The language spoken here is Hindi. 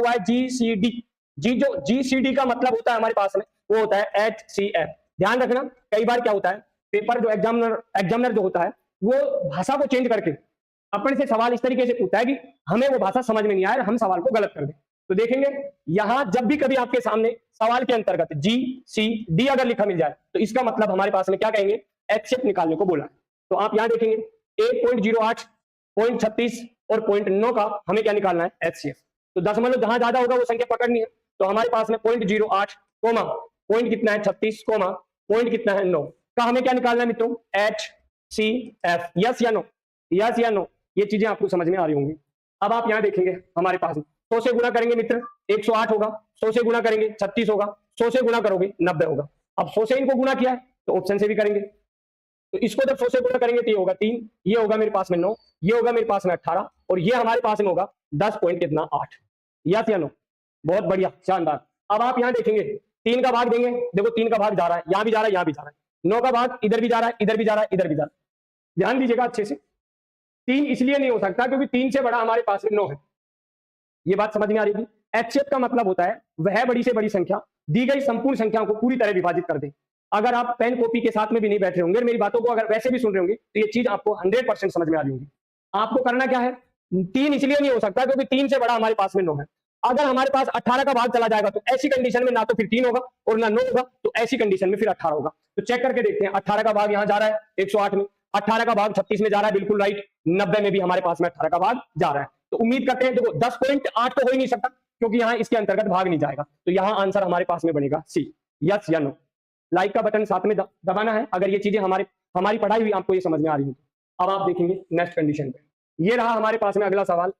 हुआ है GCD। जो GCD का मतलब होता है हमारे पास में वो होता है HCF। ध्यान रखना, कई बार क्या होता है पेपर जो एग्जामिनर जो होता है वो भाषा को चेंज करके अपन से सवाल इस तरीके से पूछता है कि हमें वो भाषा समझ में नहीं आए, हम सवाल को गलत कर दें। तो देखेंगे यहां जब भी कभी आपके सामने सवाल के अंतर्गत GCD अगर लिखा मिल जाए तो इसका मतलब हमारे पास में क्या कहेंगे, HCF निकालने को बोला है। तो आप यहां देखेंगे 1.08, 0.36 और 0.9 का हमें क्या निकालना है, HCF। तो दशमलव जहां ज्यादा होगा वो संख्या पकड़नी है। तो हमारे पास में 0.08 कोमा पॉइंट कितना है 36 कोमा पॉइंट कितना है 9 का हमें क्या निकालना है मित्रों, HCF। यस या नो, यस या नो, ये चीजें आपको समझ में आ रही होंगी। अब आप यहां देखेंगे हमारे पास 100 से गुणा करेंगे मित्र 108 होगा, 100 से गुणा करेंगे 36 होगा, 100 से गुणा करोगे 90 होगा। अब 100 से इनको गुणा किया है तो ऑप्शन से भी करेंगे, तो इसको जब 100 से गुणा करेंगे तो ये होगा 3, ये होगा मेरे पास में 9, ये होगा मेरे पास में 18 और ये हमारे पास में होगा 10 पॉइंट कितना 8। यस या नो, बहुत बढ़िया, शानदार। अब आप यहां देखेंगे 3 का भाग देंगे, देखो 3 का भाग जा रहा है, यहां भी जा रहा है, यहां भी जा रहा है। 9 का भाग इधर भी जा रहा है, इधर भी जा रहा है, इधर भी जा रहा है। ध्यान दीजिएगा अच्छे से, 3 इसलिए नहीं हो सकता क्योंकि 3 से बड़ा हमारे पास में 9 है। ये बात समझ में आ रही थी। HCF का मतलब होता है वह बड़ी से बड़ी संख्या दी गई संपूर्ण संख्याओं को पूरी तरह विभाजित कर दे। अगर आप पेन कॉपी के साथ में भी नहीं बैठ रहे होंगे, मेरी बातों को अगर वैसे भी सुन रहे होंगे तो ये चीज आपको 100% समझ में आ रही होगी। आपको करना क्या है, 3 इसलिए नहीं हो सकता क्योंकि 3 से बड़ा हमारे पास में 9 है। अगर हमारे पास 18 का भाग चला जाएगा तो ऐसी कंडीशन में ना तो फिर 3 होगा और ना 9 होगा, तो ऐसी कंडीशन में फिर 18 होगा। तो चेक करके देखते हैं, 18 का भाग यहां जा रहा है 108 में, 18 का भाग 36 में जा रहा है, बिल्कुल राइट। 90 में भी हमारे पास में 18 का भाग जा रहा है। तो उम्मीद करते हैं, देखो 10.8 तो हो ही नहीं सकता क्योंकि यहां इसके अंतर्गत भाग नहीं जाएगा, तो यहां आंसर हमारे पास में बनेगा C। यस या नो, लाइक का बटन साथ में दबाना है अगर ये चीजें हमारी पढ़ाई हुई आपको ये समझ में आ रही है। अब आप देखेंगे नेक्स्ट कंडीशन पे, ये रहा हमारे पास में अगला सवाल।